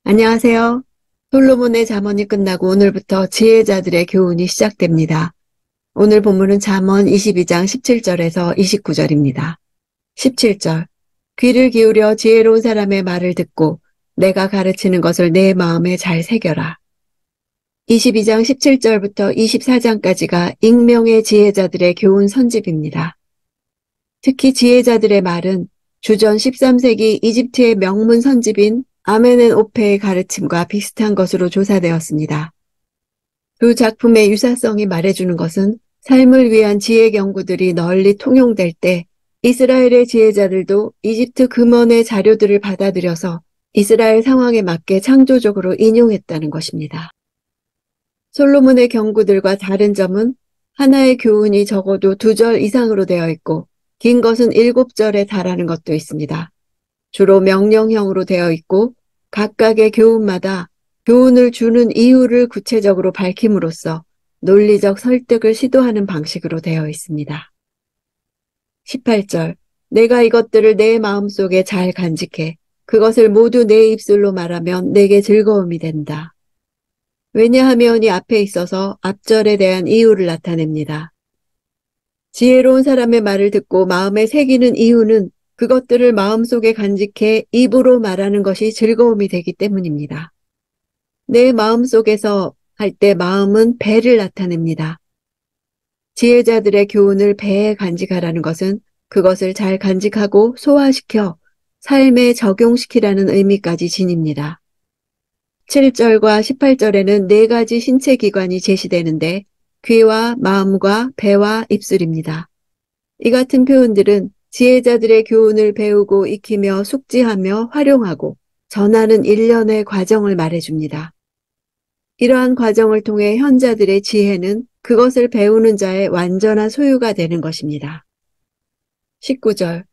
안녕하세요. 솔로몬의 잠언이 끝나고 오늘부터 지혜자들의 교훈이 시작됩니다. 오늘 본문은 잠언 22장 17절에서 29절입니다. 17절. 귀를 기울여 지혜로운 사람의 말을 듣고 내가 가르치는 것을 내 마음에 잘 새겨라. 22장 17절부터 24장까지가 익명의 지혜자들의 교훈 선집입니다. 특히 지혜자들의 말은 주전 13세기 이집트의 명문 선집인 아멘앤오페의 가르침과 비슷한 것으로 조사되었습니다. 두 작품의 유사성이 말해주는 것은 삶을 위한 지혜 경구들이 널리 통용될 때 이스라엘의 지혜자들도 이집트 금원의 자료들을 받아들여서 이스라엘 상황에 맞게 창조적으로 인용했다는 것입니다. 솔로몬의 경구들과 다른 점은 하나의 교훈이 적어도 2절 이상으로 되어 있고 긴 것은 7절에 달하는 것도 있습니다. 주로 명령형으로 되어 있고 각각의 교훈마다 교훈을 주는 이유를 구체적으로 밝힘으로써 논리적 설득을 시도하는 방식으로 되어 있습니다. 18절. 내가 이것들을 내 마음속에 잘 간직해 그것을 모두 내 입술로 말하면 내게 즐거움이 된다. 왜냐하면 이 앞에 있어서 앞절에 대한 이유를 나타냅니다. 지혜로운 사람의 말을 듣고 마음에 새기는 이유는 그것들을 마음속에 간직해 입으로 말하는 것이 즐거움이 되기 때문입니다. 내 마음속에서 할 때 마음은 배를 나타냅니다. 지혜자들의 교훈을 배에 간직하라는 것은 그것을 잘 간직하고 소화시켜 삶에 적용시키라는 의미까지 지닙니다. 7절과 18절에는 4가지 신체 기관이 제시되는데 귀와 마음과 배와 입술입니다. 이 같은 표현들은 지혜자들의 교훈을 배우고 익히며 숙지하며 활용하고 전하는 일련의 과정을 말해줍니다. 이러한 과정을 통해 현자들의 지혜는 그것을 배우는 자의 완전한 소유가 되는 것입니다. 19절.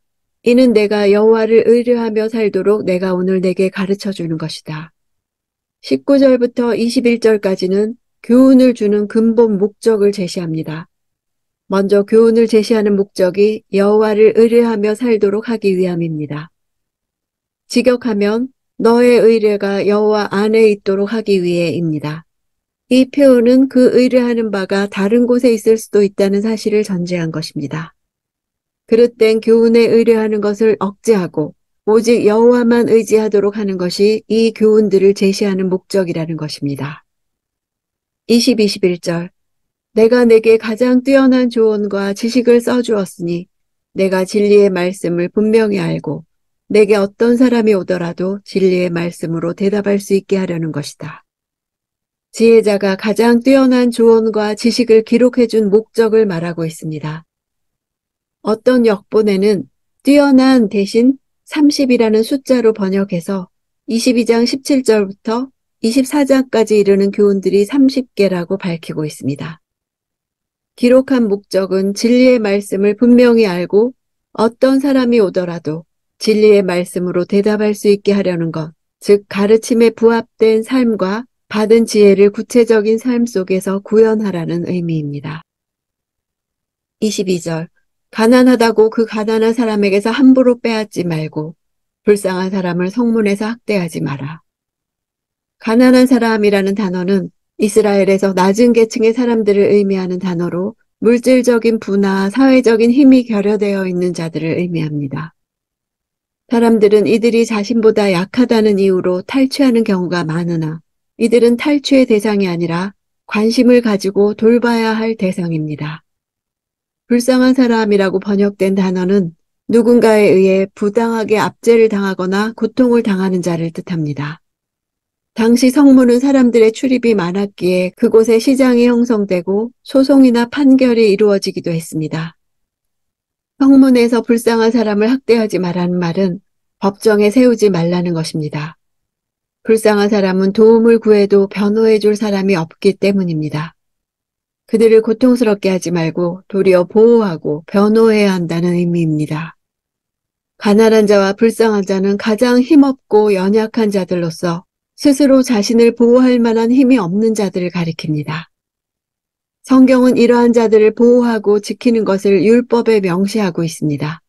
이는 내가 여호와를 의뢰하며 살도록 내가 오늘 내게 가르쳐주는 것이다. 19절부터 21절까지는 교훈을 주는 근본 목적을 제시합니다. 먼저 교훈을 제시하는 목적이 여호와를 의뢰하며 살도록 하기 위함입니다. 직역하면 너의 의뢰가 여호와 안에 있도록 하기 위해입니다. 이 표현은 그 의뢰하는 바가 다른 곳에 있을 수도 있다는 사실을 전제한 것입니다. 그릇된 교훈에 의뢰하는 것을 억제하고 오직 여호와만 의지하도록 하는 것이 이 교훈들을 제시하는 목적이라는 것입니다. 20, 21절. 내가 내게 가장 뛰어난 조언과 지식을 써주었으니 내가 진리의 말씀을 분명히 알고 내게 어떤 사람이 오더라도 진리의 말씀으로 대답할 수 있게 하려는 것이다. 지혜자가 가장 뛰어난 조언과 지식을 기록해준 목적을 말하고 있습니다. 어떤 역본에는 뛰어난 대신 30이라는 숫자로 번역해서 22장 17절부터 24장까지 이르는 교훈들이 30개라고 밝히고 있습니다. 기록한 목적은 진리의 말씀을 분명히 알고 어떤 사람이 오더라도 진리의 말씀으로 대답할 수 있게 하려는 것, 즉 가르침에 부합된 삶과 받은 지혜를 구체적인 삶 속에서 구현하라는 의미입니다. 22절. 가난하다고 그 가난한 사람에게서 함부로 빼앗지 말고 불쌍한 사람을 성문에서 학대하지 마라. 가난한 사람이라는 단어는 이스라엘에서 낮은 계층의 사람들을 의미하는 단어로 물질적인 부나 사회적인 힘이 결여되어 있는 자들을 의미합니다. 사람들은 이들이 자신보다 약하다는 이유로 탈취하는 경우가 많으나 이들은 탈취의 대상이 아니라 관심을 가지고 돌봐야 할 대상입니다. 불쌍한 사람이라고 번역된 단어는 누군가에 의해 부당하게 압제를 당하거나 고통을 당하는 자를 뜻합니다. 당시 성문은 사람들의 출입이 많았기에 그곳에 시장이 형성되고 소송이나 판결이 이루어지기도 했습니다. 성문에서 불쌍한 사람을 학대하지 말라는 말은 법정에 세우지 말라는 것입니다. 불쌍한 사람은 도움을 구해도 변호해 줄 사람이 없기 때문입니다. 그들을 고통스럽게 하지 말고 도리어 보호하고 변호해야 한다는 의미입니다. 가난한 자와 불쌍한 자는 가장 힘없고 연약한 자들로서 스스로 자신을 보호할 만한 힘이 없는 자들을 가리킵니다. 성경은 이러한 자들을 보호하고 지키는 것을 율법에 명시하고 있습니다.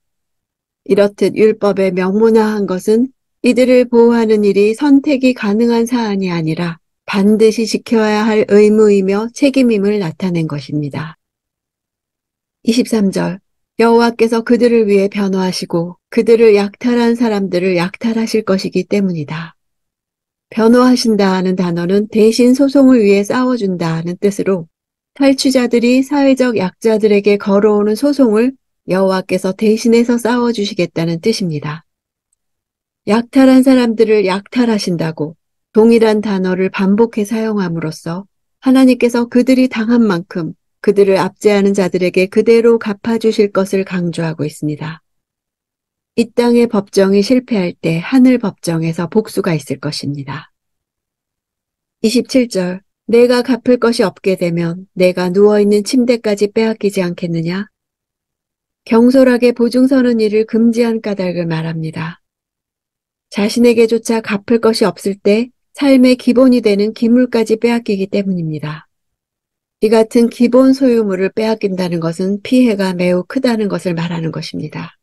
이렇듯 율법에 명문화한 것은 이들을 보호하는 일이 선택이 가능한 사안이 아니라 반드시 지켜야 할 의무이며 책임임을 나타낸 것입니다. 23절 여호와께서 그들을 위해 변호하시고 그들을 약탈한 사람들을 약탈하실 것이기 때문이다. 변호하신다 하는 단어는 대신 소송을 위해 싸워준다 하는 뜻으로 탈취자들이 사회적 약자들에게 걸어오는 소송을 여호와께서 대신해서 싸워주시겠다는 뜻입니다. 약탈한 사람들을 약탈하신다고 동일한 단어를 반복해 사용함으로써 하나님께서 그들이 당한 만큼 그들을 압제하는 자들에게 그대로 갚아주실 것을 강조하고 있습니다. 이 땅의 법정이 실패할 때 하늘 법정에서 복수가 있을 것입니다. 27절 내가 갚을 것이 없게 되면 내가 누워있는 침대까지 빼앗기지 않겠느냐? 경솔하게 보증서는 일을 금지한 까닭을 말합니다. 자신에게조차 갚을 것이 없을 때 삶의 기본이 되는 기물까지 빼앗기기 때문입니다. 이 같은 기본 소유물을 빼앗긴다는 것은 피해가 매우 크다는 것을 말하는 것입니다.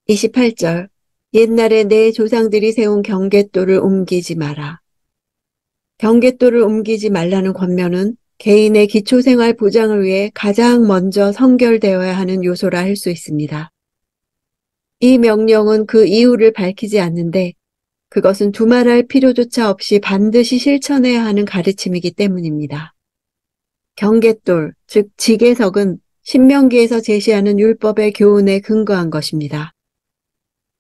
28절 옛날에 내 조상들이 세운 경계도를 옮기지 마라. 경계도를 옮기지 말라는 권면은 개인의 기초생활 보장을 위해 가장 먼저 선결되어야 하는 요소라 할 수 있습니다. 이 명령은 그 이유를 밝히지 않는데 그것은 두말할 필요조차 없이 반드시 실천해야 하는 가르침이기 때문입니다. 경계돌, 즉 지계석은 신명기에서 제시하는 율법의 교훈에 근거한 것입니다.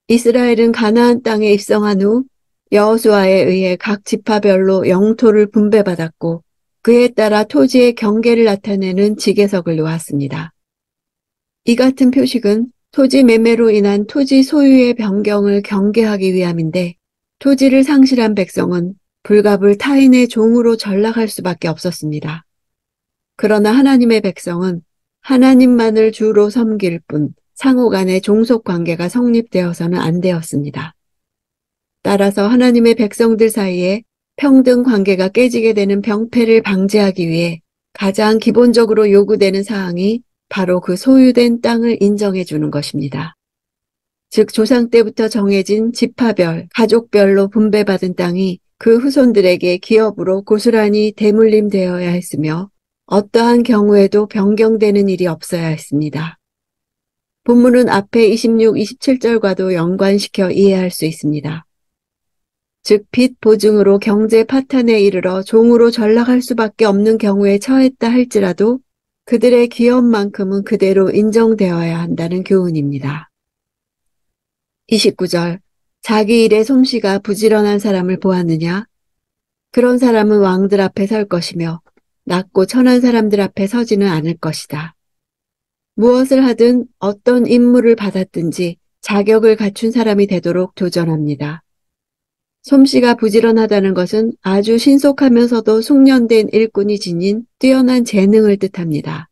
이스라엘은 가나안 땅에 입성한 후 여호수아에 의해 각 지파별로 영토를 분배받았고 그에 따라 토지의 경계를 나타내는 지계석을 놓았습니다. 이 같은 표식은 토지 매매로 인한 토지 소유의 변경을 경계하기 위함인데 토지를 상실한 백성은 불갑을 타인의 종으로 전락할 수밖에 없었습니다. 그러나 하나님의 백성은 하나님만을 주로 섬길 뿐 상호 간의 종속 관계가 성립되어서는 안 되었습니다. 따라서 하나님의 백성들 사이에 평등 관계가 깨지게 되는 병폐를 방지하기 위해 가장 기본적으로 요구되는 사항이 바로 그 소유된 땅을 인정해 주는 것입니다. 즉 조상 때부터 정해진 지파별, 가족별로 분배받은 땅이 그 후손들에게 기업으로 고스란히 대물림되어야 했으며 어떠한 경우에도 변경되는 일이 없어야 했습니다. 본문은 앞에 26, 27절과도 연관시켜 이해할 수 있습니다. 즉 빚 보증으로 경제 파탄에 이르러 종으로 전락할 수밖에 없는 경우에 처했다 할지라도 그들의 기업만큼은 그대로 인정되어야 한다는 교훈입니다. 29절 자기 일에 솜씨가 부지런한 사람을 보았느냐? 그런 사람은 왕들 앞에 설 것이며 낮고 천한 사람들 앞에 서지는 않을 것이다. 무엇을 하든 어떤 임무를 받았든지 자격을 갖춘 사람이 되도록 도전합니다. 솜씨가 부지런하다는 것은 아주 신속하면서도 숙련된 일꾼이 지닌 뛰어난 재능을 뜻합니다.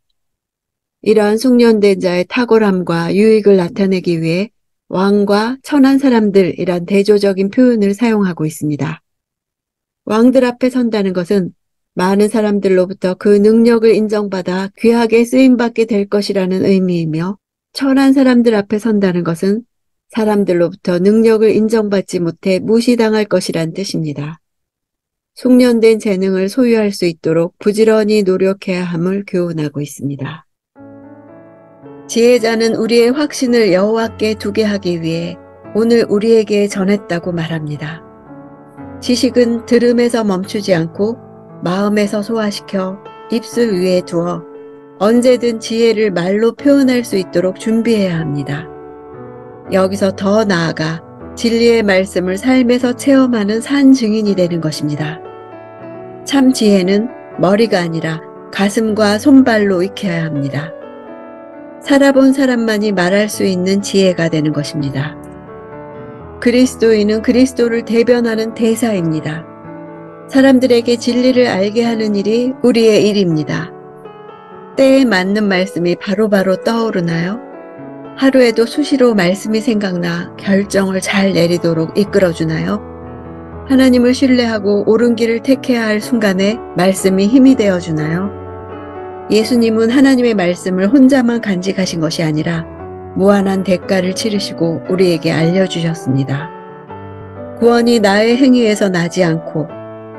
이러한 숙련된 자의 탁월함과 유익을 나타내기 위해 왕과 천한 사람들이란 대조적인 표현을 사용하고 있습니다. 왕들 앞에 선다는 것은 많은 사람들로부터 그 능력을 인정받아 귀하게 쓰임받게 될 것이라는 의미이며 천한 사람들 앞에 선다는 것은 사람들로부터 능력을 인정받지 못해 무시당할 것이란 뜻입니다. 숙련된 재능을 소유할 수 있도록 부지런히 노력해야 함을 교훈하고 있습니다. 지혜자는 우리의 확신을 여호와께 두게 하기 위해 오늘 우리에게 전했다고 말합니다. 지식은 들음에서 멈추지 않고 마음에서 소화시켜 입술 위에 두어 언제든 지혜를 말로 표현할 수 있도록 준비해야 합니다. 여기서 더 나아가 진리의 말씀을 삶에서 체험하는 산 증인이 되는 것입니다. 참 지혜는 머리가 아니라 가슴과 손발로 익혀야 합니다. 살아본 사람만이 말할 수 있는 지혜가 되는 것입니다. 그리스도인은 그리스도를 대변하는 대사입니다. 사람들에게 진리를 알게 하는 일이 우리의 일입니다. 때에 맞는 말씀이 바로바로 떠오르나요? 하루에도 수시로 말씀이 생각나 결정을 잘 내리도록 이끌어주나요? 하나님을 신뢰하고 옳은 길을 택해야 할 순간에 말씀이 힘이 되어주나요? 예수님은 하나님의 말씀을 혼자만 간직하신 것이 아니라 무한한 대가를 치르시고 우리에게 알려주셨습니다. 구원이 나의 행위에서 나지 않고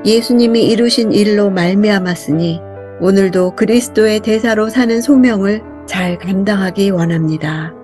예수님이 이루신 일로 말미암았으니 오늘도 그리스도의 대사로 사는 소명을 잘 감당하기 원합니다.